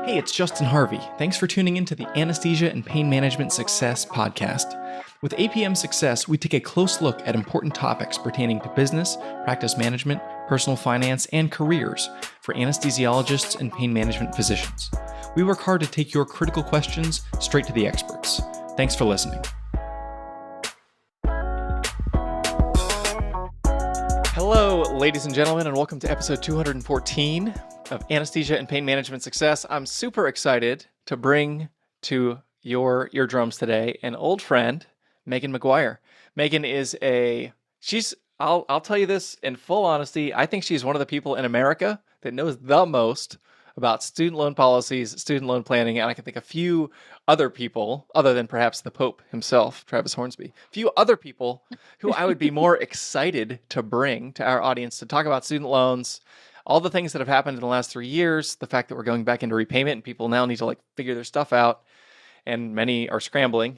Hey, it's Justin Harvey. Thanks for tuning into the Anesthesia and Pain Management Success podcast. With APM Success, we take a close look at important topics pertaining to business, practice management, personal finance, and careers for anesthesiologists and pain management physicians. We work hard to take your critical questions straight to the experts. Thanks for listening. Hello, ladies and gentlemen, and welcome to episode 214 of Anesthesia and Pain Management Success. I'm super excited to bring to your eardrums today an old friend, Meagan McGuire. Meagan is I'll tell you this in full honesty, I think she's one of the people in America that knows the most about student loan policies, student loan planning, and I can think a few other people, other than perhaps the Pope himself, Travis Hornsby, a few other people who I would be more excited to bring to our audience to talk about student loans, all the things that have happened in the last 3 years, the fact that we're going back into repayment and people now need to figure their stuff out, and many are scrambling.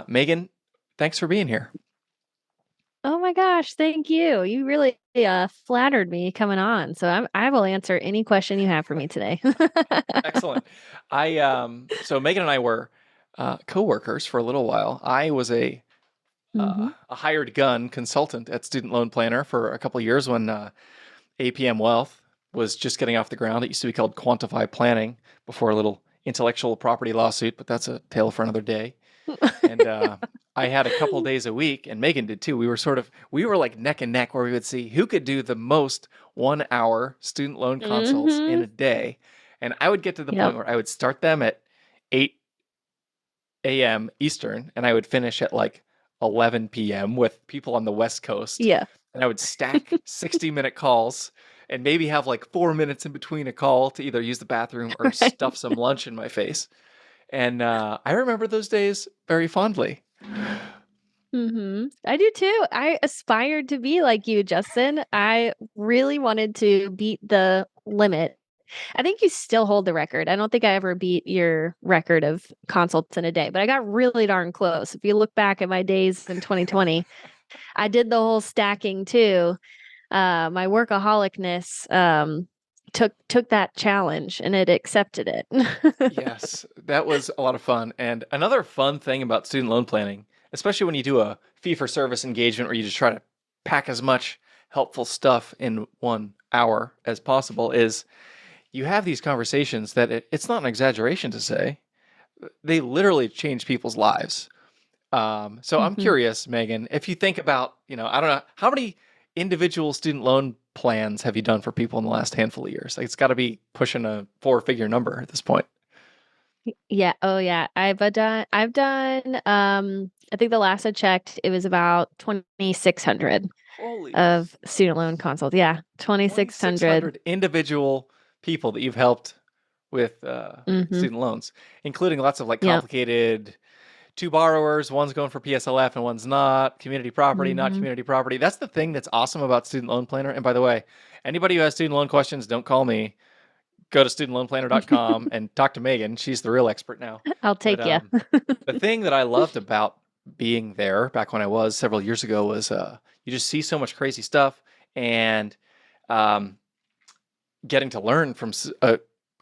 Meagan, thanks for being here. Oh my gosh, thank you. You really flattered me coming on. So I will answer any question you have for me today. Excellent. So Meagan and I were co-workers for a little while. I was a hired gun consultant at Student Loan Planner for a couple of years when APM Wealth was just getting off the ground. It used to be called Quantify Planning before a little intellectual property lawsuit, but that's a tale for another day. And I had a couple days a week, and Meagan did too. We were like neck and neck, where we would see who could do the most 1 hour student loan consults in a day. And I would get to the point where I would start them at 8 a.m. Eastern, and I would finish at 11 p.m. with people on the West Coast. Yeah. And I would stack 60-minute calls and maybe have 4 minutes in between a call to either use the bathroom or stuff some lunch in my face. And I remember those days very fondly. I do too. I aspired to be like you, Justin. I really wanted to beat the limit. I think you still hold the record. I don't think I ever beat your record of consults in a day, but I got really darn close. If you look back at my days in 2020, I did the whole stacking too. My workaholicness took that challenge and it accepted it. Yes, that was a lot of fun. And another fun thing about student loan planning, especially when you do a fee-for-service engagement where you just try to pack as much helpful stuff in 1 hour as possible, is you have these conversations that it's not an exaggeration to say, they literally change people's lives. So I'm curious, Meagan, if you think about, I don't know, how many individual student loan plans have you done for people in the last handful of years? It's got to be pushing a 4-figure number at this point. Yeah. Oh yeah. I've done I think the last I checked, it was about 2,600 of student loan consults. Yeah. 2,600 individual people that you've helped with student loans, including lots of complicated two borrowers. One's going for PSLF and one's not. Community property, not community property. That's the thing that's awesome about Student Loan Planner. And by the way, anybody who has student loan questions, don't call me. Go to studentloanplanner.com and talk to Meagan. She's the real expert now. I'll take you. The thing that I loved about being there back when I was several years ago was you just see so much crazy stuff, and getting to learn from a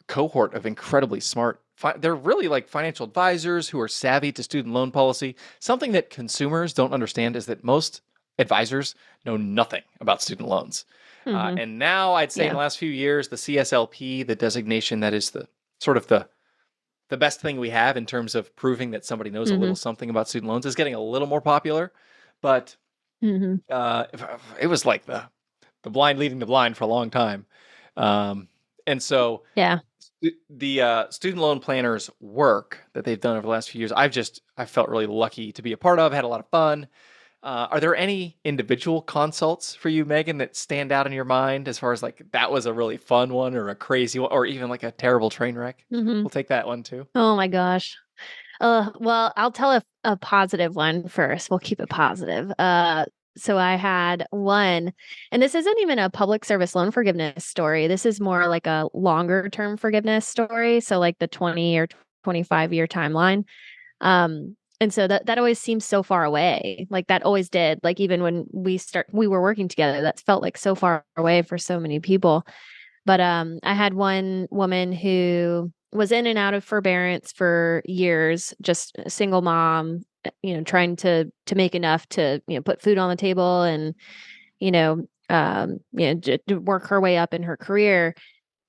cohort of incredibly smart. They're really financial advisors who are savvy to student loan policy. Something that consumers don't understand is that most advisors know nothing about student loans. And now I'd say in the last few years, the CSLP, the designation that is the sort of the best thing we have in terms of proving that somebody knows a little something about student loans, is getting a little more popular. But it was like the blind leading the blind for a long time. And so the student loan planners' work that they've done over the last few years, I felt really lucky to be a part of, had a lot of fun. Are there any individual consults for you, Meagan, that stand out in your mind as far as that was a really fun one or a crazy one or even a terrible train wreck? We'll take that one too. Oh my gosh. Well, I'll tell a positive one first. We'll keep it positive. So I had one, and this isn't even a public service loan forgiveness story. This is more like a longer term forgiveness story. So the 20 or 25-year timeline. And so that always seems so far away. That always did. Even when we were working together, that felt so far away for so many people. But I had one woman who was in and out of forbearance for years, just a single mom, trying to make enough to, put food on the table and, to work her way up in her career.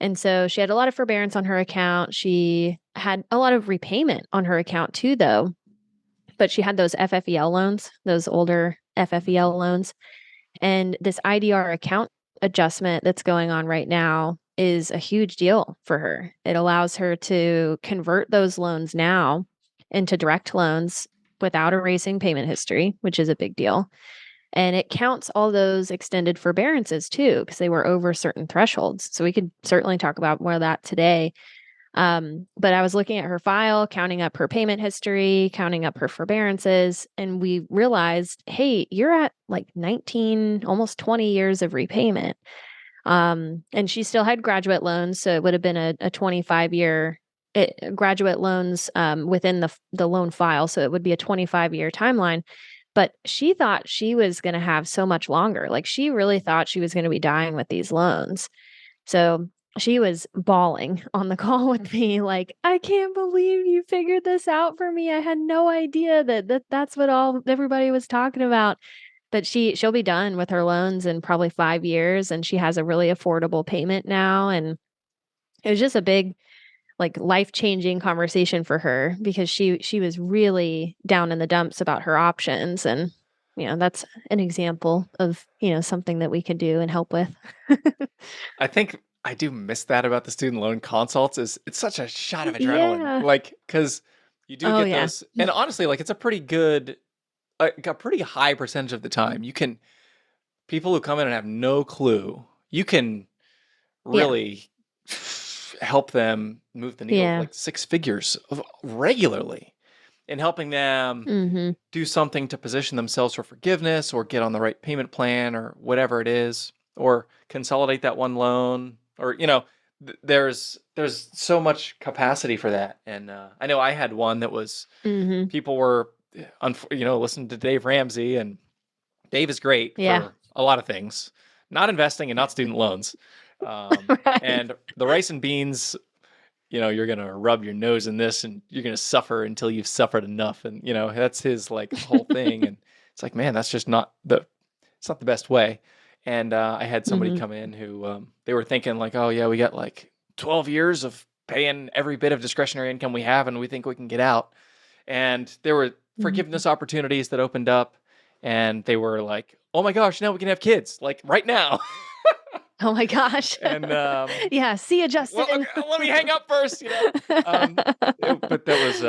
And so she had a lot of forbearance on her account. She had a lot of repayment on her account too, though. But she had those FFEL loans, those older FFEL loans. And this IDR account adjustment that's going on right now is a huge deal for her. It allows her to convert those loans now into direct loans without erasing payment history, which is a big deal. And it counts all those extended forbearances too, because they were over certain thresholds. So we could certainly talk about more of that today. But I was looking at her file, counting up her payment history, counting up her forbearances, and we realized, hey, you're at like 19, almost 20 years of repayment. And she still had graduate loans, so it would have been a 25-year graduate loans within the loan file, so it would be a 25-year timeline. But she thought she was going to have so much longer. Like she really thought she was going to be dying with these loans. So she was bawling on the call with me, like, I can't believe you figured this out for me. I had no idea that's what everybody was talking about. But she'll be done with her loans in probably 5 years, and she has a really affordable payment now. And it was just a big, like, life-changing conversation for her because she was really down in the dumps about her options. And that's an example of something that we could do and help with. I think I do miss that about the student loan consults is it's such a shot of adrenaline. Yeah. Like, because you do Oh, get yeah. those. And honestly, like, it's a pretty good, a pretty high percentage of the time. People who come in and have no clue, you can Yeah. really help them move the needle of Yeah. like 6 figures regularly in helping them Mm-hmm. do something to position themselves for forgiveness or get on the right payment plan or whatever it is, or consolidate that one loan, or there's so much capacity for that. And I know I had one that was Mm-hmm. people were listening to Dave Ramsey, and Dave is great Yeah. for a lot of things, not investing and not student loans. Right. And the rice and beans, you're going to rub your nose in this and you're going to suffer until you've suffered enough. And, that's his like whole thing. And it's like, man, that's just it's not the best way. And I had somebody Mm-hmm. come in who they were thinking like, oh yeah, we got like 12 years of paying every bit of discretionary income we have and we think we can get out. And there were forgiveness opportunities that opened up, and they were like, oh my gosh, now we can have kids like right now. Oh my gosh. And yeah. See you, Justin. well, okay, let me hang up first. But that was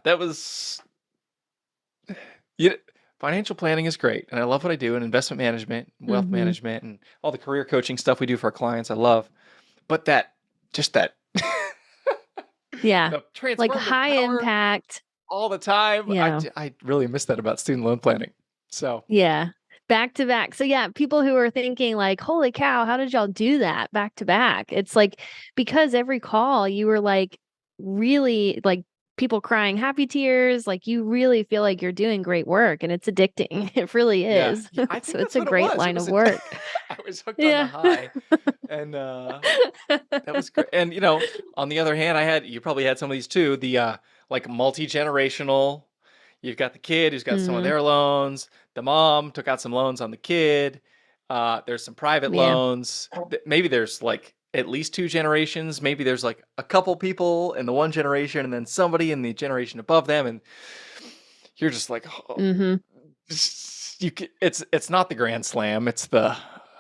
that was yeah. Financial planning is great, and I love what I do in investment management, wealth Mm-hmm. management, and all the career coaching stuff we do for our clients. I love, but that Yeah. the Like transformative high power impact. all the time. Yeah. I really miss that about student loan planning. So Yeah. Back to back. So yeah, people who are thinking like, holy cow, how did y'all do that back to back? It's like because every call you were like really like people crying happy tears, like you really feel like you're doing great work and it's addicting. It really yeah, is. I So think it's that's a what it great was. line of work. I was hooked on the Yeah. high, and that was great. And on the other hand, you probably had some of these too. The like multi-generational. You've got the kid who's got some of Mhm. their loans. The mom took out some loans on the kid. There's some private Yeah. loans. Maybe there's like at least 2 generations. Maybe there's like a couple people in the one generation and then somebody in the generation above them. And you're just like, oh, Mhm. it's not the grand slam. It's the,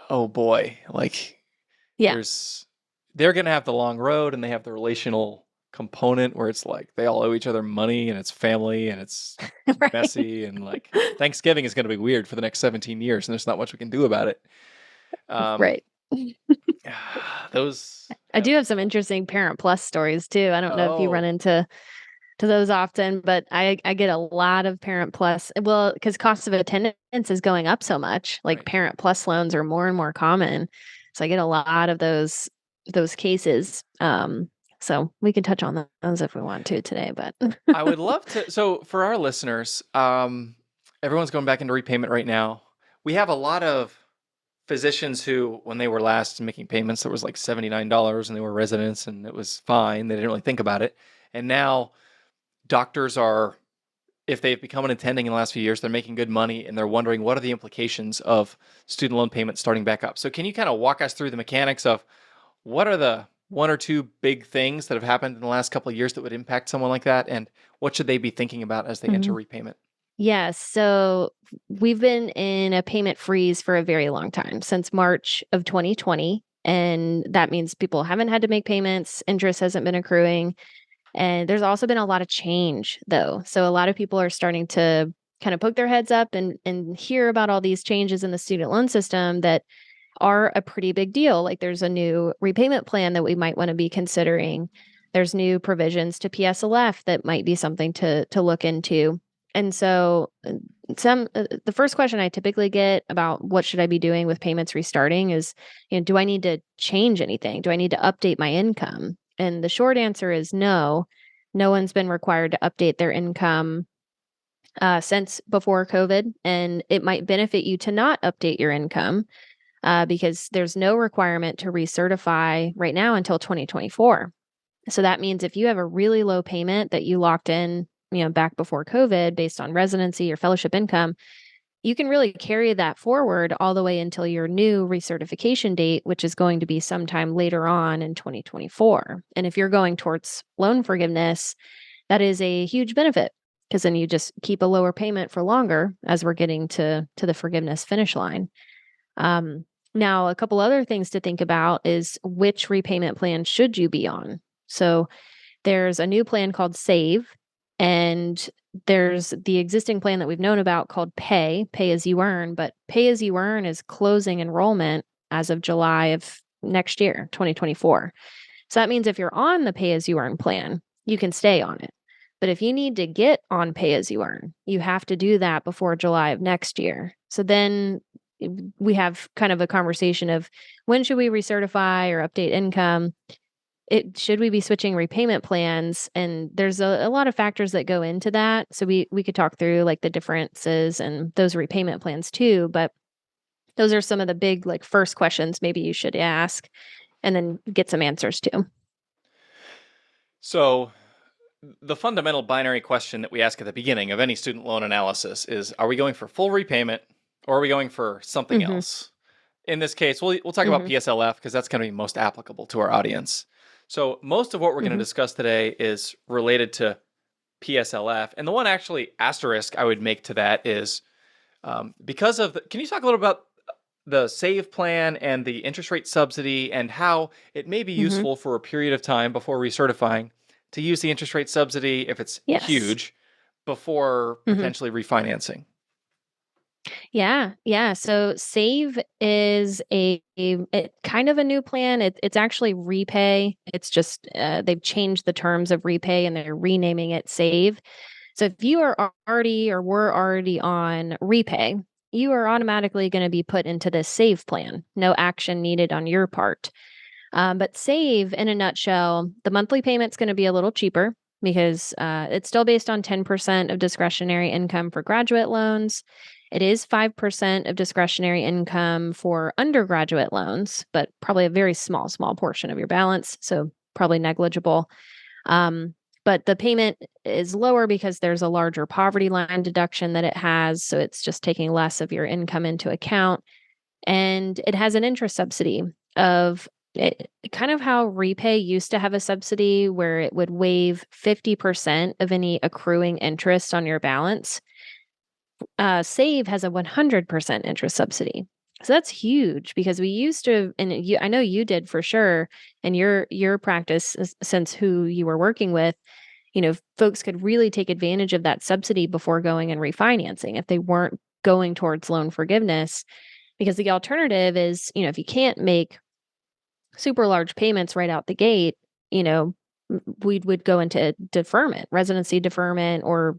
oh boy, like Yeah. they're going to have the long road, and they have the relational component where it's like they all owe each other money and it's family and it's Right. messy, and like Thanksgiving is going to be weird for the next 17 years, and there's not much we can do about it. Right. Those, I do have some interesting Parent Plus stories too. I don't know if you run oh, into to those often, but I get a lot of Parent Plus. Well, because cost of attendance is going up so much, like right. Parent Plus loans are more and more common. So I get a lot of those cases. So we can touch on those if we want to today, but I would love to. So for our listeners, everyone's going back into repayment right now. We have a lot of physicians who, when they were last making payments, there was like $79 and they were residents and it was fine. They didn't really think about it. And now doctors are, if they've become an attending in the last few years, they're making good money and they're wondering what are the implications of student loan payments starting back up. So can you kind of walk us through the mechanics of what are the one or two big things that have happened in the last couple of years that would impact someone like that? And what should they be thinking about as they enter Mhm. repayment? Yes. So we've been in a payment freeze for a very long time, since March of 2020. And that means people haven't had to make payments, interest hasn't been accruing. And there's also been a lot of change, though. So a lot of people are starting to kind of poke their heads up and hear about all these changes in the student loan system that are a pretty big deal. Like there's a new repayment plan that we might want to be considering. There's new provisions to PSLF that might be something to look into. And so the first question I typically get about what should I be doing with payments restarting is, do I need to change anything? Do I need to update my income? And the short answer is no. No one's been required to update their income since before COVID, and it might benefit you to not update your income because there's no requirement to recertify right now until 2024. So that means if you have a really low payment that you locked in, back before COVID based on residency or fellowship income, you can really carry that forward all the way until your new recertification date, which is going to be sometime later on in 2024. And if you're going towards loan forgiveness, that is a huge benefit because then you just keep a lower payment for longer as we're getting to the forgiveness finish line. Now, a couple other things to think about is which repayment plan should you be on? So there's a new plan called Save, and there's the existing plan that we've known about called Pay as you earn, but Pay as you earn is closing enrollment as of July of next year, 2024. So that means if you're on the Pay as you earn plan, you can stay on it. But if you need to get on Pay as you earn, you have to do that before July of next year. So then we have kind of a conversation of when should we recertify or update income? Should we be switching repayment plans? And there's a lot of factors that go into that. So we could talk through like the differences and those repayment plans too. But those are some of the big like first questions maybe you should ask and then get some answers to. So the fundamental binary question that we ask at the beginning of any student loan analysis is, are we going for full repayment or are we going for something Mm-hmm. else? In this case, we'll talk about Mm-hmm. PSLF because that's going to be most applicable to our audience. So most of what we're going to Mm-hmm. discuss today is related to PSLF. And the one actually asterisk I would make to that is because of can you talk a little about the SAVE plan and the interest rate subsidy and how it may be Mm-hmm. useful for a period of time before recertifying to use the interest rate subsidy if it's Yes. huge before Mm-hmm. potentially refinancing? Yeah, yeah. So Save is kind of a new plan. It's actually Repay. It's just they've changed the terms of Repay and they're renaming it Save. So if you are already or were already on Repay, you are automatically going to be put into this Save plan. No action needed on your part. But Save, in a nutshell, the monthly payment's going to be a little cheaper because it's still based on 10% of discretionary income for graduate loans. It is 5% of discretionary income for undergraduate loans, but probably a very small portion of your balance. So probably negligible. But the payment is lower because there's a larger poverty line deduction that it has. So it's just taking less of your income into account. And it has an interest subsidy of kind of how Repay used to have a subsidy where it would waive 50% of any accruing interest on your balance. Save has a 100% interest subsidy. So that's huge because we used to, and I know you did for sure, and your practice since who you were working with, folks could really take advantage of that subsidy before going and refinancing if they weren't going towards loan forgiveness. Because the alternative is, if you can't make super large payments right out the gate, we would go into deferment, residency deferment, or,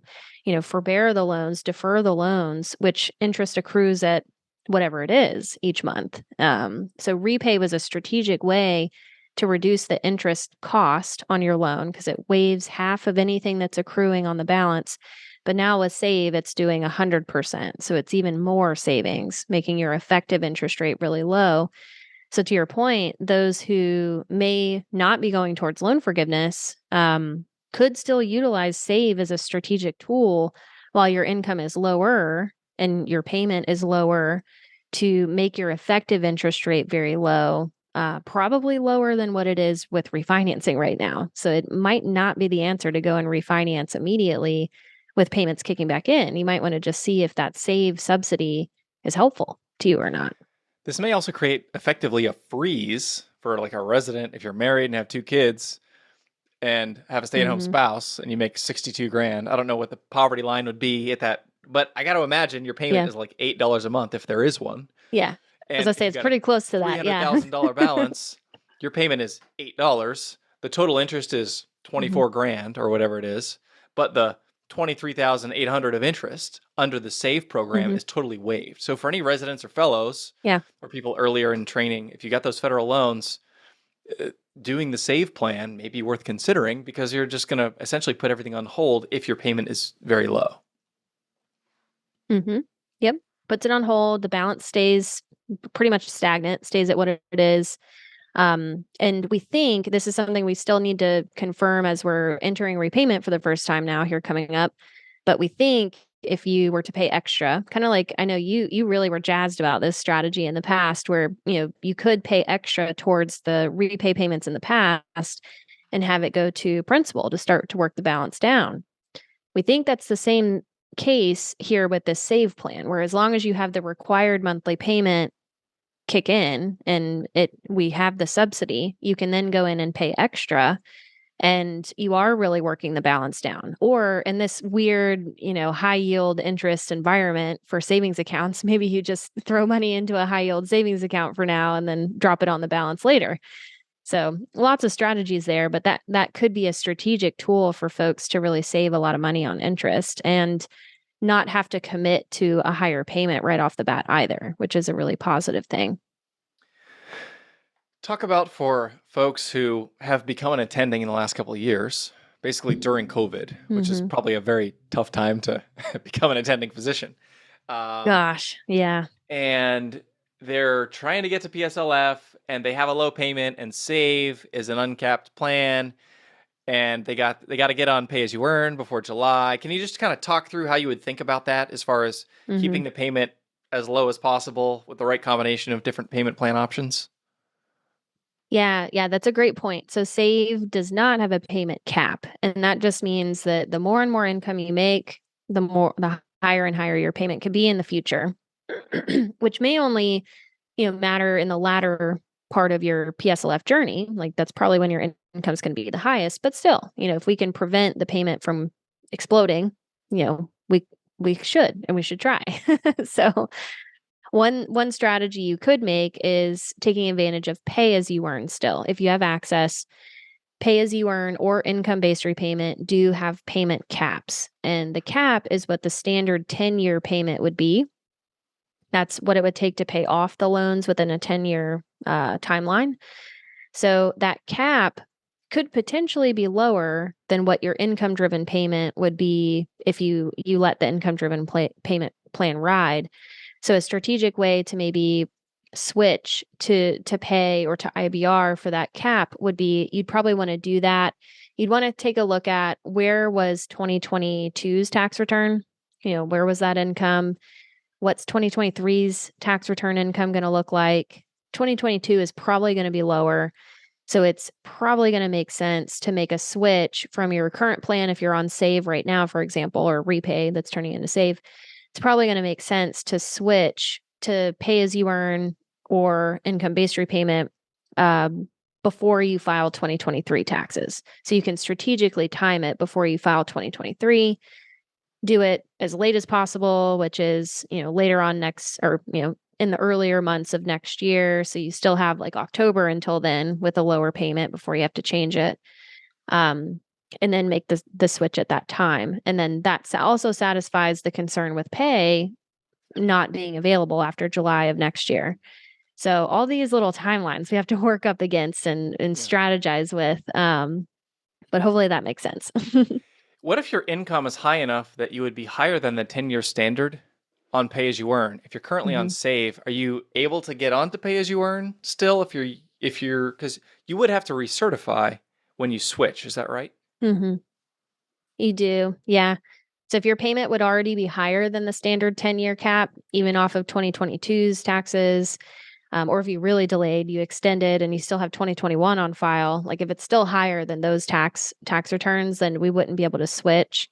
forbear the loans, defer the loans, which interest accrues at whatever it is each month. So Repay was a strategic way to reduce the interest cost on your loan because it waives half of anything that's accruing on the balance. But now with Save, it's doing 100%. So it's even more savings, making your effective interest rate really low. So to your point, those who may not be going towards loan forgiveness could still utilize Save as a strategic tool while your income is lower and your payment is lower to make your effective interest rate very low, probably lower than what it is with refinancing right now. So it might not be the answer to go and refinance immediately with payments kicking back in. You might want to just see if that Save subsidy is helpful to you or not. This may also create effectively a freeze for like a resident if you're married and have 2 kids and have a stay-at-home Mm-hmm. spouse and you make 62 grand. I don't know what the poverty line would be at that, but I got to imagine your payment Yeah. is like $8 a month if there is one. Yeah. As And I if say, you it's got a pretty close to that. Yeah. $300,000 balance, your payment is $8. The total interest is Mm-hmm. 24 grand or whatever it is, but the 23,800 of interest under the SAVE program Mm-hmm. is totally waived. So for any residents or fellows Yeah. or people earlier in training, if you got those federal loans, doing the SAVE plan may be worth considering because you're just going to essentially put everything on hold if your payment is very low. Mm-hmm. Yep. Puts it on hold. The balance stays pretty much stagnant, stays at what it is. And we think this is something we still need to confirm as we're entering repayment for the first time now here coming up. But we think if you were to pay extra, kind of like I know you really were jazzed about this strategy in the past where, you could pay extra towards the repay payments in the past and have it go to principal to start to work the balance down. We think that's the same case here with this Save plan, where as long as you have the required monthly payment kick in and we have the subsidy, you can then go in and pay extra and you are really working the balance down. Or in this weird, high yield interest environment for savings accounts, maybe you just throw money into a high yield savings account for now and then drop it on the balance later. So lots of strategies there, but that could be a strategic tool for folks to really save a lot of money on interest and not have to commit to a higher payment right off the bat either, which is a really positive thing. Talk about for folks who have become an attending in the last couple of years, basically during COVID, which is Mm-hmm. probably a very tough time to become an attending physician. Gosh, yeah. And they're trying to get to PSLF and they have a low payment and SAVE is an uncapped plan and they got to get on pay as you earn before July. Can you just kind of talk through how you would think about that as far as Mm-hmm. keeping the payment as low as possible with the right combination of different payment plan options? Yeah, that's a great point. So Save does not have a payment cap, and that just means that the more and more income you make, the higher and higher your payment could be in the future, which may only, matter in the latter part of your PSLF journey. Like that's probably when your income's going to be the highest, but still, if we can prevent the payment from exploding, we should and we should try. So one strategy you could make is taking advantage of pay as you earn still. If you have access, pay as you earn or income-based repayment do have payment caps. And the cap is what the standard 10-year payment would be. That's what it would take to pay off the loans within a 10-year timeline. So that cap could potentially be lower than what your income-driven payment would be if you let the income-driven payment plan ride. So a strategic way to maybe switch to pay or to IBR for that cap would be you'd probably want to do that. You'd want to take a look at where was 2022's tax return? Where was that income? What's 2023's tax return income going to look like? 2022 is probably going to be lower. So it's probably going to make sense to make a switch from your current plan if you're on Save right now, for example, or repay that's turning into Save. It's probably going to make sense to switch to pay as you earn or income-based repayment before you file 2023 taxes. So you can strategically time it before you file 2023. Do it as late as possible, which is, later on next or, in the earlier months of next year. So you still have like October until then with a lower payment before you have to change it. And then make the switch at that time. And then that also satisfies the concern with pay not being available after July of next year. So all these little timelines we have to work up against and strategize with. But hopefully that makes sense. What if your income is high enough that you would be higher than the 10-year standard on pay as you earn? If you're currently on Hmm. save, are you able to get onto pay as you earn still because you would have to recertify when you switch, is that right? Hmm. You do. Yeah. So if your payment would already be higher than the standard 10-year cap, even off of 2022's taxes, or if you really delayed, you extended and you still have 2021 on file, like if it's still higher than those tax returns, then we wouldn't be able to switch.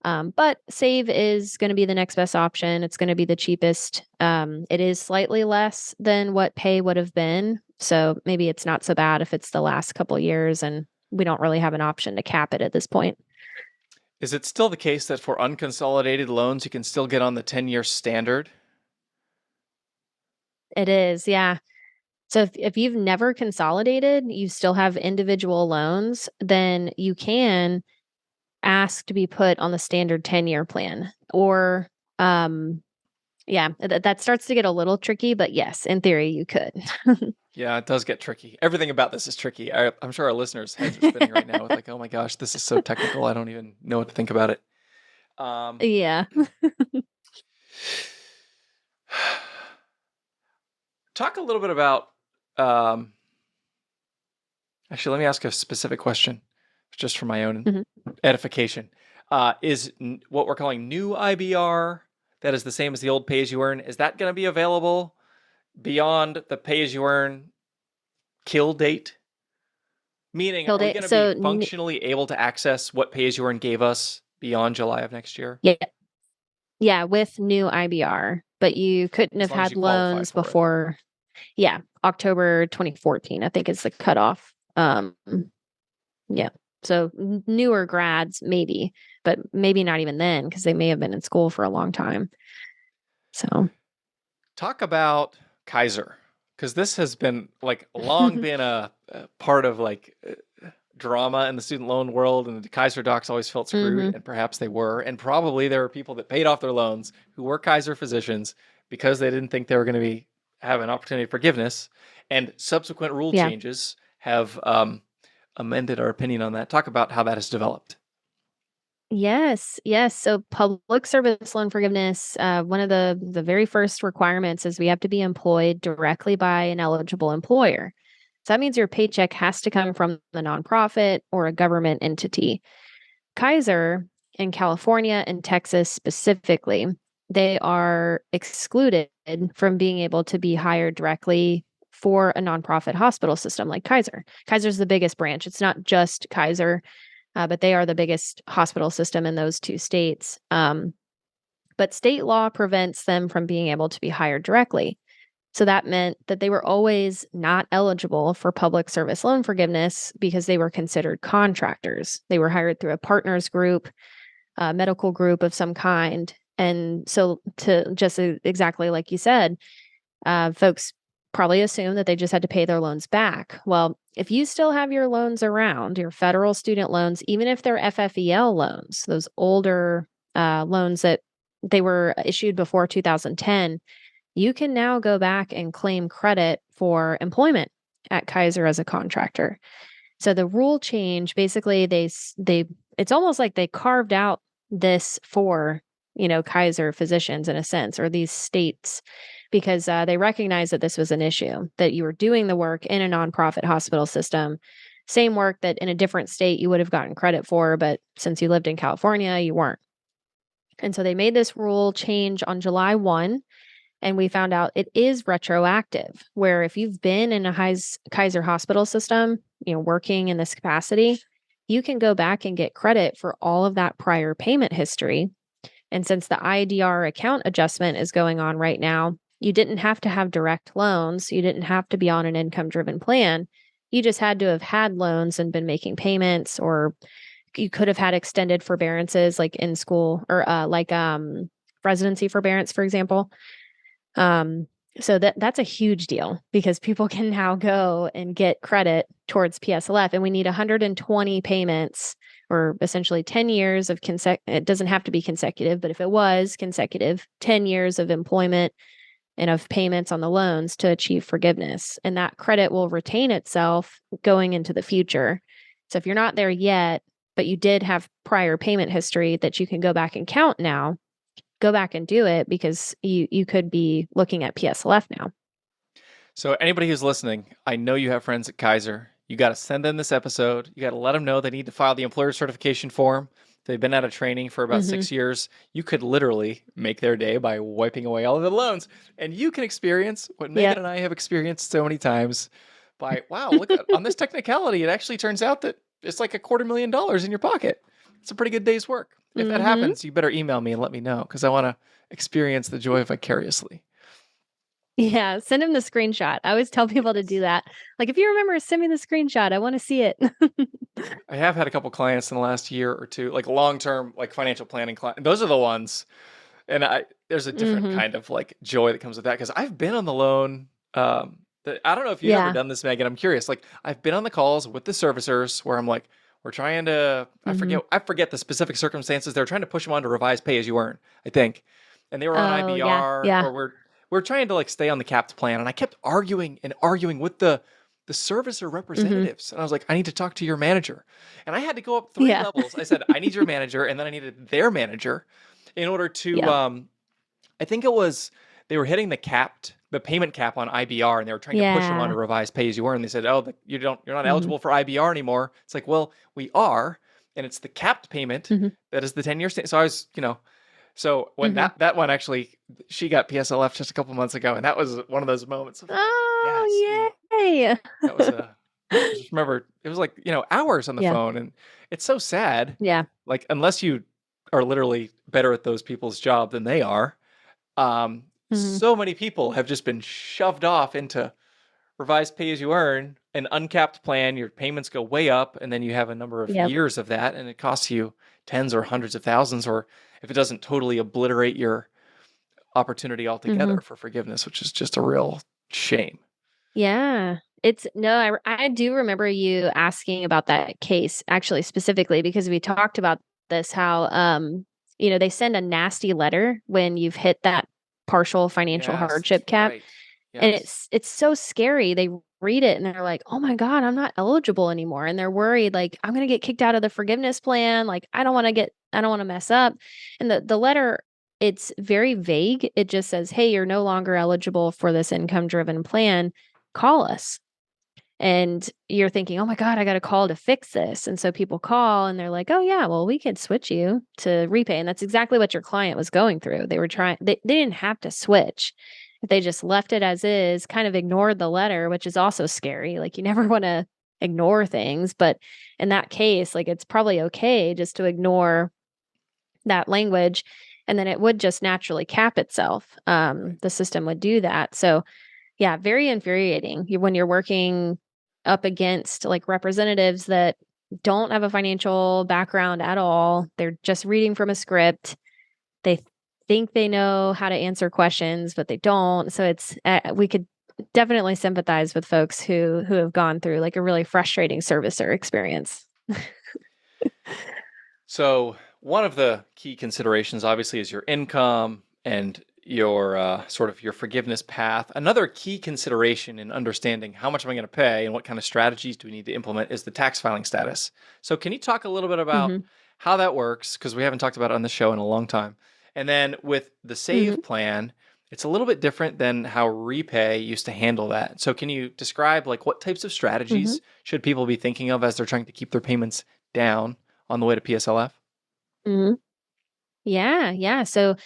But save is going to be the next best option. It's going to be the cheapest. It is slightly less than what pay would have been. So maybe it's not so bad if it's the last couple years and we don't really have an option to cap it at this point. Is it still the case that for unconsolidated loans, you can still get on the 10-year standard? It is, yeah. So if you've never consolidated, you still have individual loans, then you can ask to be put on the standard 10-year plan. Or yeah, that starts to get a little tricky, but yes, in theory you could. Yeah, it does get tricky. Everything about this is tricky. I'm sure our listeners' heads are spinning right now with like, oh my gosh, this is so technical. I don't even know what to think about it. Um, Yeah. Talk a little bit about. Um, Actually, let me ask a specific question, just for my own Mhm. edification. What we're calling new IBR that is the same as the old pay as you earn? Is that going to be available beyond the pay as you earn kill date? Meaning, are Killed we it. going to be So functionally able to access what pay as you earn gave us beyond July of next year? yeah, yeah, with new IBR, but you couldn't As have long as had you qualify loans for it. before, yeah, October 2014, I think is the cutoff. Yeah. So newer grads, maybe, but maybe not even then because they may have been in school for a long time. So, Talk about Kaiser, because this has been like long been a part of like drama in the student loan world, and the Kaiser docs always felt screwed, hmm and perhaps they were. And probably there were people that paid off their loans who were Kaiser physicians because they didn't think they were going to have an opportunity of forgiveness. And subsequent rule yeah. changes have amended our opinion on that. Talk about how that has developed. Yes, yes. So public service loan forgiveness, one of the very first requirements is we have to be employed directly by an eligible employer. So that means your paycheck has to come from the nonprofit or a government entity. Kaiser in California and Texas specifically, they are excluded from being able to be hired directly for a nonprofit hospital system like Kaiser. Kaiser's the biggest branch. It's not just Kaiser, but they are the biggest hospital system in those two states. But state law prevents them from being able to be hired directly. So that meant that they were always not eligible for public service loan forgiveness because they were considered contractors. They were hired through a partners group, a medical group of some kind. And so, to just exactly like you said, folks probably assume that they just had to pay their loans back. Well, if you still have your loans around, your federal student loans, even if they're FFEL loans, those older loans that they were issued before 2010, you can now go back and claim credit for employment at Kaiser as a contractor. So the rule change basically they it's almost like they carved out this for, Kaiser physicians in a sense, or these states, because they recognized that this was an issue, that you were doing the work in a nonprofit hospital system, same work that in a different state you would have gotten credit for, but since you lived in California, you weren't. And so they made this rule change on July 1, and we found out it is retroactive, where if you've been in a Kaiser hospital system, working in this capacity, you can go back and get credit for all of that prior payment history. And since the IDR account adjustment is going on right now, you didn't have to have direct loans. You didn't have to be on an income driven plan. You just had to have had loans and been making payments, or you could have had extended forbearances like in school, or residency forbearance, for example. Um, so that's a huge deal because people can now go and get credit towards PSLF, and we need 120 payments, or essentially 10 years of it doesn't have to be consecutive, but if it was consecutive, 10 years of employment and of payments on the loans to achieve forgiveness. And that credit will retain itself going into the future. So if you're not there yet, but you did have prior payment history that you can go back and count now, go back and do it because you could be looking at PSLF now. So anybody who's listening, I know you have friends at Kaiser. You got to send them this episode. You got to let them know they need to file the employer certification form. They've been out of training for about 6 years. You could literally make their day by wiping away all of the loans. And you can experience what Megan and I have experienced so many times by, wow, look at, on this technicality, it actually turns out that it's like $250,000 in your pocket. It's a pretty good day's work. If that happens, you better email me and let me know because I want to experience the joy vicariously. Yeah, send him the screenshot. I always tell people to do that. Like, if you remember, send me the screenshot. I want to see it. I have had a couple clients in the last year or two, like long-term, like financial planning clients. Those are the ones. And there's a different kind of like joy that comes with that because I've been on the loan. I don't know if you've ever done this, Megan. I'm curious. Like, I've been on the calls with the servicers where I'm like, we're trying to, I forget the specific circumstances. They're trying to push them on to revise pay as you earn, I think. And they were on IBR or we're trying to like stay on the capped plan. And I kept arguing with the servicer representatives. And I was like, I need to talk to your manager. And I had to go up 3 levels. I said, I need your manager. And then I needed their manager in order to, I think it was, they were hitting the payment cap on IBR and they were trying to push them on to revise pay as you earn. And they said, oh, you're not eligible for IBR anymore. It's like, well, we are. And it's the capped payment that is the 10-year stay. So I was, so when that one actually, she got PSLF just a couple months ago, and that was one of those moments. Of, oh, yay! That was I just remember it was like hours on the phone, and it's so sad. Yeah, like unless you are literally better at those people's job than they are, so many people have just been shoved off into revised pay as you earn, an uncapped plan. Your payments go way up, and then you have a number of years of that, and it costs you tens or hundreds of thousands, or if it doesn't totally obliterate your opportunity altogether for forgiveness, which is just a real shame. Yeah. I do remember you asking about that case actually specifically because we talked about this, how, they send a nasty letter when you've hit that partial financial hardship cap. Right. Yes. And it's so scary. They read it and they're like, oh my God, I'm not eligible anymore. And they're worried, like, I'm going to get kicked out of the forgiveness plan. Like, I don't want to mess up. And the letter, it's very vague. It just says, hey, you're no longer eligible for this income driven plan. Call us. And you're thinking, oh my God, I got to call to fix this. And so people call and they're like, oh yeah, well, we could switch you to repay. And that's exactly what your client was going through. They were they didn't have to switch. If they just left it as is, kind of ignored the letter, which is also scary. Like, you never want to ignore things, but in that case, like, it's probably okay just to ignore that language. And then it would just naturally cap itself. The system would do that. So yeah, very infuriating when you're working up against like representatives that don't have a financial background at all. They're just reading from a script. They think they know how to answer questions, but they don't. So it's we could definitely sympathize with folks who have gone through like a really frustrating servicer experience. So one of the key considerations obviously is your income and your sort of your forgiveness path. Another key consideration in understanding how much am I going to pay and what kind of strategies do we need to implement is the tax filing status. So can you talk a little bit about how that works? Because we haven't talked about it on the show in a long time. And then with the SAVE plan, it's a little bit different than how Repay used to handle that. So can you describe like what types of strategies should people be thinking of as they're trying to keep their payments down on the way to PSLF? Yeah. So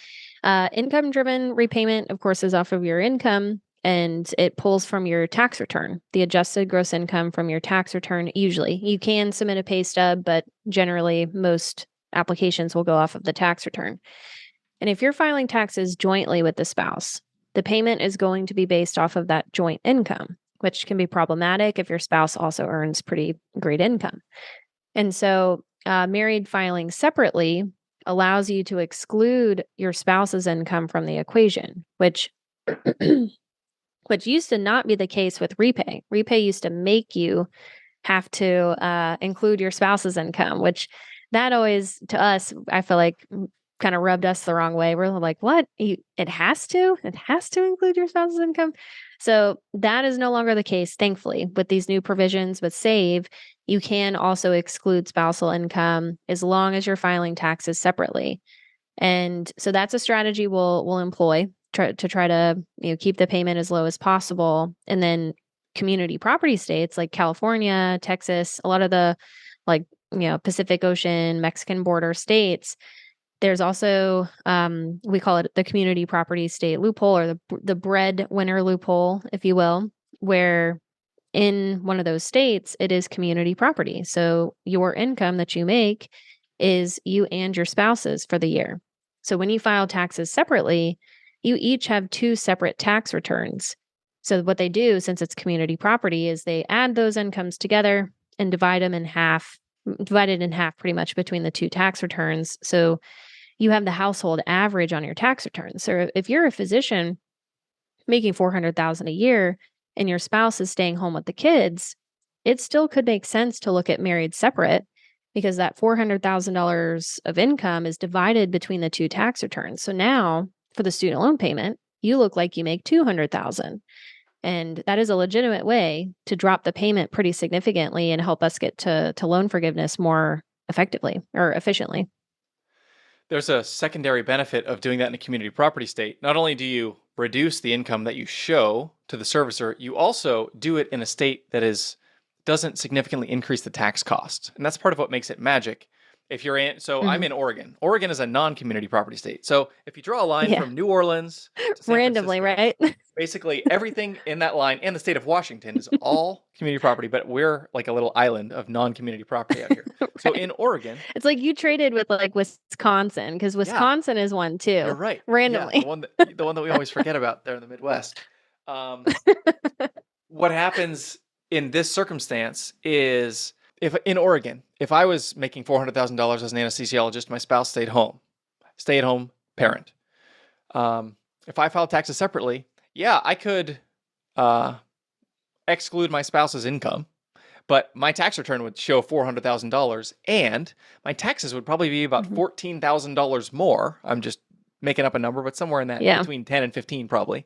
income-driven repayment, of course, is off of your income, and it pulls from your tax return, the adjusted gross income from your tax return. Usually, you can submit a pay stub, but generally, most applications will go off of the tax return. And if you're filing taxes jointly with the spouse, the payment is going to be based off of that joint income, which can be problematic if your spouse also earns pretty great income. And so, married filing separately allows you to exclude your spouse's income from the equation, which used to not be the case with Repay. Repay used to make you have to include your spouse's income, which that always, to us, I feel like kind of rubbed us the wrong way. We're like, what? It has to include your spouse's income. So that is no longer the case, thankfully, with these new provisions with SAVE. You can also exclude spousal income as long as you're filing taxes separately. And so that's a strategy we'll employ to try to keep the payment as low as possible. And then community property states like California, Texas, a lot of the like Pacific Ocean, Mexican border states. There's also we call it the community property state loophole, or the breadwinner loophole, if you will, where in one of those states it is community property. So your income that you make is you and your spouse's for the year. So when you file taxes separately, you each have 2 separate tax returns. So what they do, since it's community property, is they add those incomes together and divide it in half pretty much between the 2 tax returns. So you have the household average on your tax return. So if you're a physician making $400,000 a year and your spouse is staying home with the kids, it still could make sense to look at married separate, because that $400,000 of income is divided between the 2 tax returns. So now for the student loan payment, you look like you make $200,000. And that is a legitimate way to drop the payment pretty significantly and help us get to loan forgiveness more effectively or efficiently. There's a secondary benefit of doing that in a community property state. Not only do you reduce the income that you show to the servicer, you also do it in a state that doesn't significantly increase the tax cost. And that's part of what makes it magic. If you're in, so I'm in Oregon. Oregon is a non-community property state. So if you draw a line from New Orleans to San randomly, Francisco, right? basically everything in that line and the state of Washington is all community property, but we're like a little island of non-community property out here. Right. So in Oregon, it's like you traded with like Wisconsin, because Wisconsin is one too. You're right. Randomly. Yeah, the one that we always forget about there in the Midwest. What happens in this circumstance is, if in Oregon, if I was making $400,000 as an anesthesiologist, my spouse stayed home, stay-at-home parent. If I filed taxes separately, I could exclude my spouse's income, but my tax return would show $400,000, and my taxes would probably be about $14,000 more. I'm just making up a number, but somewhere in that between 10 and 15 probably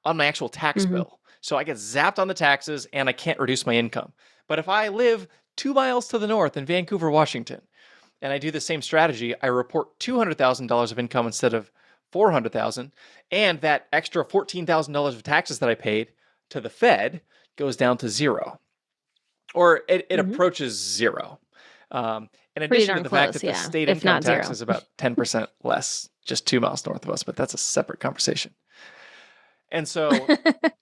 on my actual tax bill. So I get zapped on the taxes and I can't reduce my income. But if I live 2 miles to the north in Vancouver, Washington, and I do the same strategy, I report $200,000 of income instead of $400,000, and that extra $14,000 of taxes that I paid to the Fed goes down to zero, or it approaches zero. In addition to the fact that the state income tax is about 10% less, just 2 miles north of us, but that's a separate conversation. And so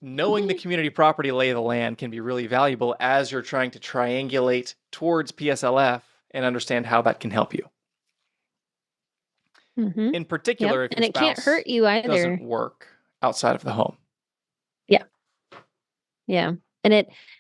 knowing the community property lay of the land can be really valuable as you're trying to triangulate towards PSLF and understand how that can help you. In particular, if your spouse can't hurt you either. Doesn't work outside of the home. Yeah. And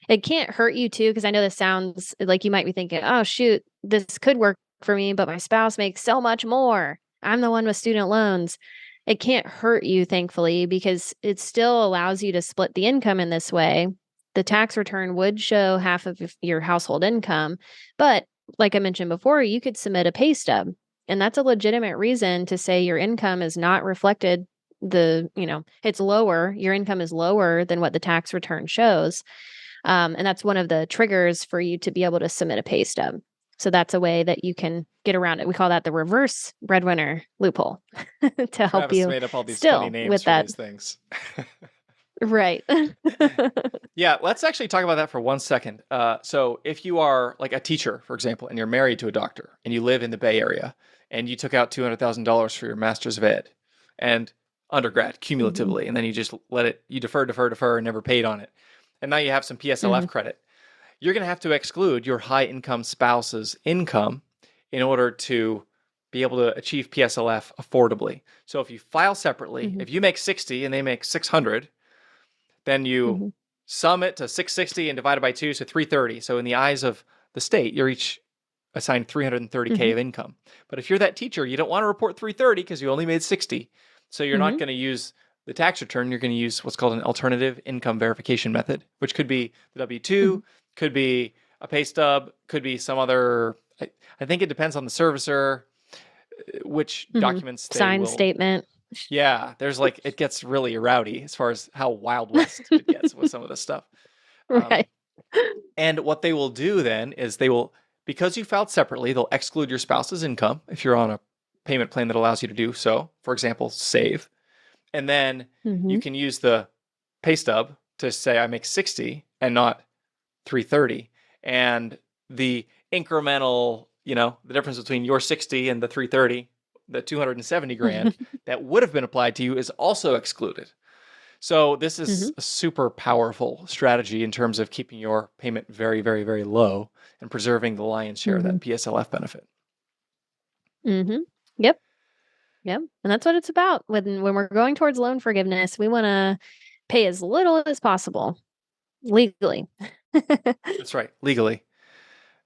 it can't hurt you too, because I know this sounds like you might be thinking, oh, shoot, this could work for me, but my spouse makes so much more. I'm the one with student loans. It can't hurt you, thankfully, because it still allows you to split the income in this way. The tax return would show half of your household income. But like I mentioned before, you could submit a pay stub. And that's a legitimate reason to say your income is not reflected. It's lower. Your income is lower than what the tax return shows. And that's one of the triggers for you to be able to submit a pay stub. So that's a way that you can get around it. We call that the reverse breadwinner loophole to help you made up all these still funny names with for that. These things. Right. Yeah, let's actually talk about that for 1 second. So if you are like a teacher, for example, and you're married to a doctor and you live in the Bay Area and you took out $200,000 for your Master's of Ed and undergrad cumulatively, and then you just you defer, and never paid on it. And now you have some PSLF credit. You're going to have to exclude your high income spouse's income in order to be able to achieve PSLF affordably. So if you file separately, if you make 60 and they make 600, then you sum it to 660 and divide it by 2, so 330. So in the eyes of the state, you're each assigned $330K of income. But if you're that teacher, you don't want to report 330 because you only made 60. So you're not going to use the tax return. You're going to use what's called an alternative income verification method, which could be the W-2, could be a pay stub, could be some other, I think it depends on the servicer. which Mhm. documents they Signed will. statement. Yeah, there's like it gets really rowdy as far as how Wild West it gets with some of this stuff. Um, Right. and what they will do then is they will, because you filed separately, they'll exclude your spouse's income if you're on a payment plan that allows you to do so. For example, save. And then you Mhm. can use the pay stub to say I make 60 and not 330. And the incremental, the difference between your 60 and the 330, the 270 grand that would have been applied to you is also excluded. So this is Mhm. a super powerful strategy in terms of keeping your payment very, very, very low and preserving the lion's share of Mhm. that PSLF benefit. Mhm. Yep. Yep. And that's what it's about. When we're going towards loan forgiveness, we want to pay as little as possible legally. That's right, legally.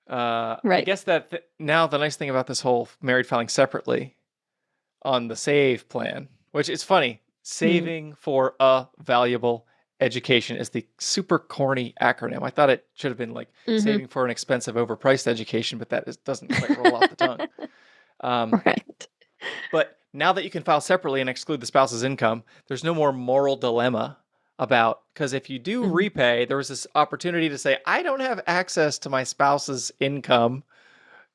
I Right. guess that now the nice thing about this whole married filing separately on the SAVE plan, which is funny, Mm. saving for a valuable education is the super corny acronym. I thought it should have been like Mhm. saving for an expensive, overpriced education, but doesn't quite roll off the tongue. Um, Right. but now that you can file separately and exclude the spouse's income, there's no more moral dilemma about, because if you do Mhm. repay, there was this opportunity to say, I don't have access to my spouse's income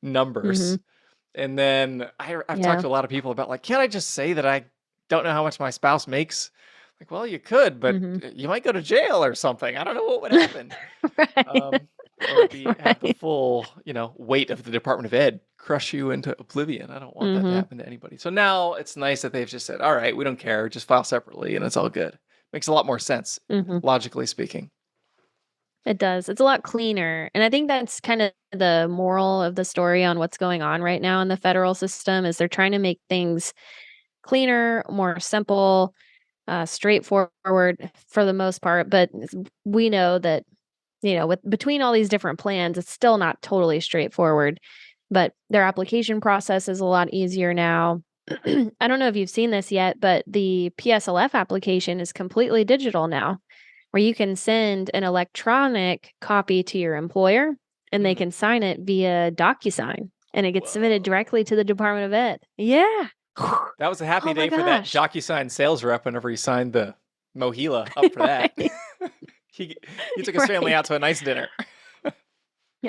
numbers. Mhm. And then I've talked Yeah. to a lot of people about like, can't I just say that I don't know how much my spouse makes? Like, well, you could, but Mhm. you might go to jail or something. I don't know what would happen. Right. Um, or be have the Right. full, weight of the Department of Ed crush you into oblivion. I don't want that to Mhm. happen to anybody. So now it's nice that they've just said, all right, we don't care, just file separately and it's all good. Makes a lot more sense, Mhm. logically speaking. It does. It's a lot cleaner. And I think that's kind of the moral of the story on what's going on right now in the federal system is they're trying to make things cleaner, more simple, straightforward for the most part. But we know that, with between all these different plans, it's still not totally straightforward. But their application process is a lot easier now. I don't know if you've seen this yet, but the PSLF application is completely digital now, where you can send an electronic copy to your employer and they Mm. can sign it via DocuSign and it gets submitted Whoa. directly to the Department of Ed. Yeah. That was a happy Oh my day for that gosh. DocuSign sales rep whenever he signed the Mohila up for that. Right. he he took his family out Right. to a nice dinner.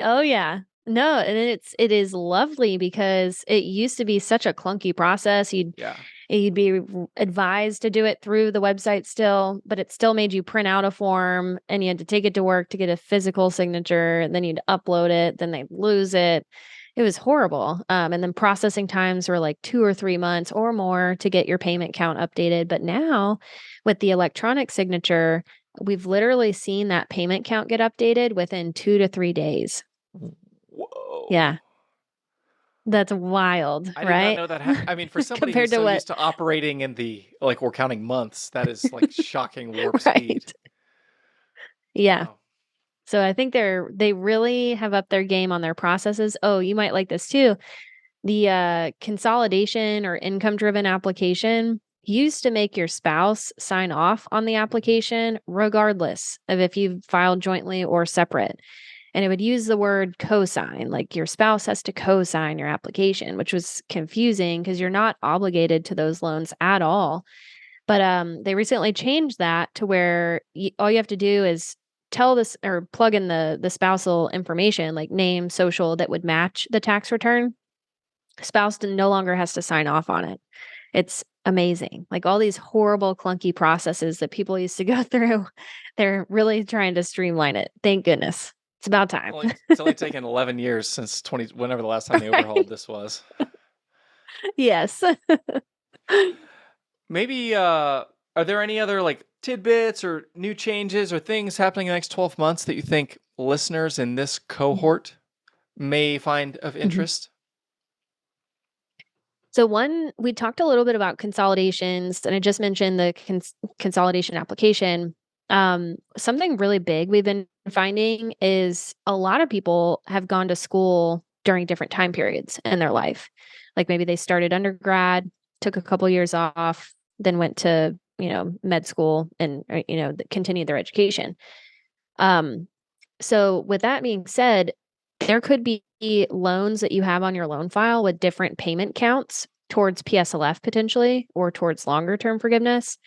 Oh yeah. No, and it is lovely because it used to be such a clunky process. Yeah. You'd be advised to do it through the website still, but it still made you print out a form and you had to take it to work to get a physical signature. And then you'd upload it, then they'd lose it. It was horrible. And then processing times were like 2 or 3 months or more to get your payment count updated. But now with the electronic signature, we've literally seen that payment count get updated within 2 to 3 days. Whoa. Yeah, that's wild, I did not right? know that. I mean, for somebody Compared who's to so what? used to operating in the, like, we're counting months, that is like shocking warp speed. Right. Yeah. Wow. So I think they really have upped their game on their processes. Oh, you might like this too. The consolidation or income driven application used to make your spouse sign off on the Mhm. application regardless of if you filed jointly or separate. And it would use the word cosign, like your spouse has to cosign your application, which was confusing because you're not obligated to those loans at all. But they recently changed that to where all you have to do is tell this or plug in the spousal information like name, social that would match the tax return. Spouse no longer has to sign off on it. It's amazing. Like all these horrible, clunky processes that people used to go through, they're really trying to streamline it. Thank goodness. It's about time. It's only taken 11 years since 20, whenever the last time they overhauled Right. this was. Yes. Maybe, are there any other like tidbits or new changes or things happening in the next 12 months that you think listeners in this cohort may find of Mhm. interest? So one, we talked a little bit about consolidations, and I just mentioned the consolidation application. Something really big we've been finding is a lot of people have gone to school during different time periods in their life. Like maybe they started undergrad, took a couple years off, then went to med school and continued their education. Um, so with that being said, there could be loans that you have on your loan file with different payment counts. towards PSLF potentially, or towards longer term forgiveness.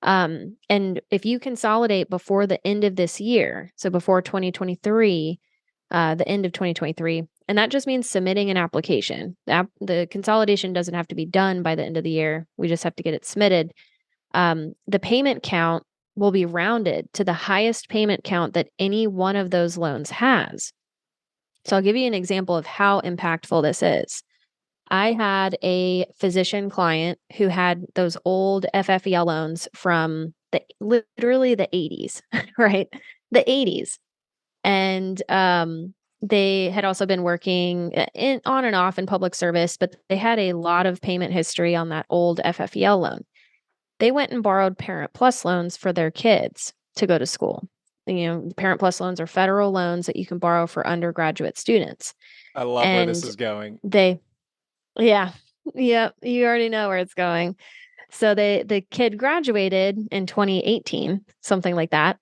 And if you consolidate before the end of this year, so before 2023, the end of 2023, and that just means submitting an application. The consolidation doesn't have to be done by the end of the year. We just have to get it submitted. The payment count will be rounded to the highest payment count that any one of those loans has. So I'll give you an example of how impactful this is. I had a physician client who had those old FFEL loans from literally the 80s, right? The 80s. And they had also been working on and off in public service, but they had a lot of payment history on that old FFEL loan. They went and borrowed Parent Plus loans for their kids to go to school. Parent Plus loans are federal loans that you can borrow for undergraduate students. I love where this is going. Yeah, you already know where it's going. So the kid graduated in 2018, something like that.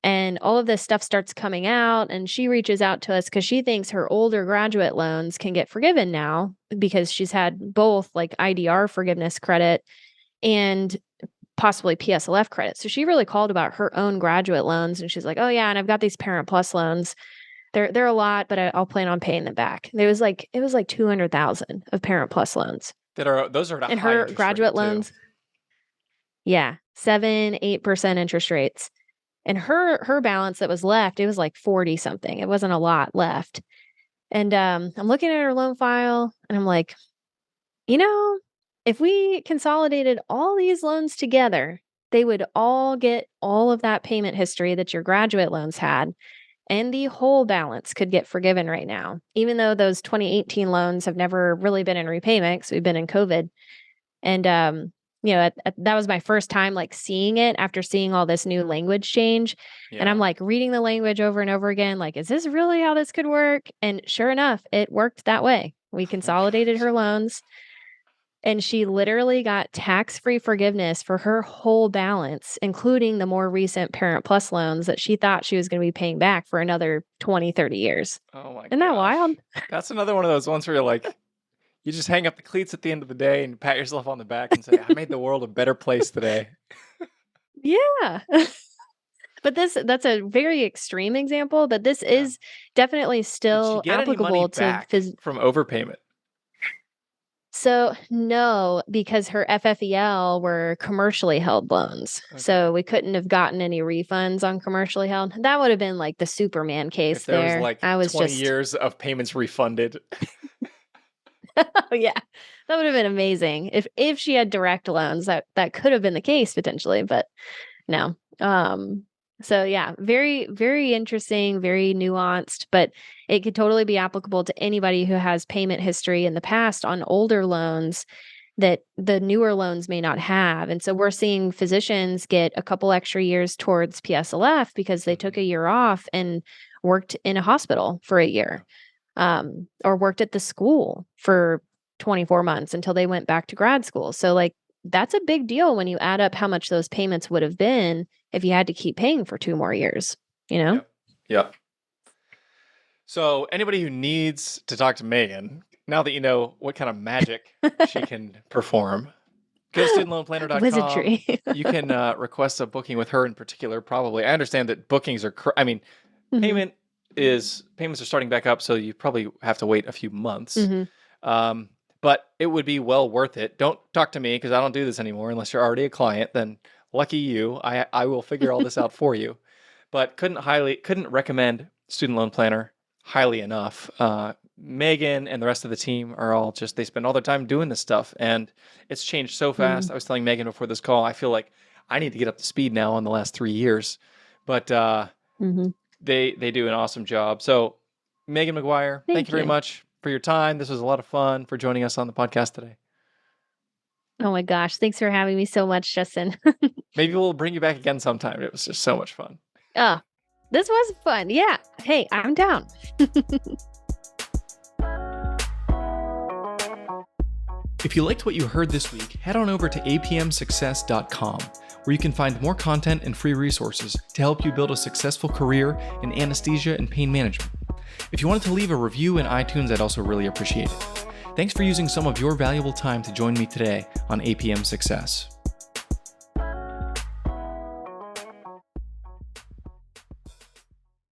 And all of this stuff starts coming out, and she reaches out to us because she thinks her older graduate loans can get forgiven now because she's had both like IDR forgiveness credit and possibly PSLF credit. So she really called about her own graduate loans, and she's like, "Oh yeah, and I've got these Parent Plus loans. They're a lot, but I'll plan on paying them back." It was like $200,000 of Parent Plus loans. Those are and her graduate loans. Yeah, 7-8% interest rates. And her balance that was left, it was like 40 something. It wasn't a lot left. And I'm looking at her loan file and I'm like, if we consolidated all these loans together, they would all get all of that payment history that your graduate loans had, and the whole balance could get forgiven right now, even though those 2018 loans have never really been in repayment because we've been in COVID. And that was my first time like seeing it after seeing all this new language change. Yeah. And I'm like reading the language over and over again, like, is this really how this could work? And sure enough, it worked that way. We consolidated her loans, and she literally got tax-free forgiveness for her whole balance, including the more recent Parent Plus loans that she thought she was going to be paying back for another 20, 30 years. Oh my god. Isn't that wild? That's another one of those ones where you're like, you just hang up the cleats at the end of the day and pat yourself on the back and say, I made the world a better place today. Yeah. But that's a very extreme example, but this is definitely still applicable to from overpayment. So no, because her FFEL were commercially held loans. Okay. So we couldn't have gotten any refunds on commercially held. That would have been like the Superman case. If there was like 20 years of payments refunded. Oh yeah, that would have been amazing if she had direct loans. That could have been the case potentially, but no. So yeah, very, very interesting, very nuanced, but it could totally be applicable to anybody who has payment history in the past on older loans that the newer loans may not have. And so we're seeing physicians get a couple extra years towards PSLF because they took a year off and worked in a hospital for a year. Or worked at the school for 24 months until they went back to grad school. So like, that's a big deal when you add up how much those payments would have been if you had to keep paying for 2 more years, Yep. So anybody who needs to talk to Meagan, now that you know what kind of magic she can perform, go to studentloanplanner.com. Wizardry. You can request a booking with her in particular, probably. I understand that bookings are, payments are starting back up, so you probably have to wait a few months. But it would be well worth it. Don't talk to me because I don't do this anymore unless you're already a client. Then lucky you. I will figure all this out for you. But couldn't recommend Student Loan Planner highly enough. Meagan and the rest of the team are all they spend all their time doing this stuff, and it's changed so fast. I was telling Meagan before this call, I feel like I need to get up to speed now in the last 3 years. But they do an awesome job. So Meagan McGuire, thank you very much for your time. This was a lot of fun for joining us on the podcast today. Oh my gosh. Thanks for having me so much, Justin. Maybe we'll bring you back again sometime. It was just so much fun. This was fun. Yeah. Hey, I'm down. If you liked what you heard this week, head on over to apmsuccess.com, where you can find more content and free resources to help you build a successful career in anesthesia and pain management. If you wanted to leave a review in iTunes, I'd also really appreciate it. Thanks for using some of your valuable time to join me today on APM Success.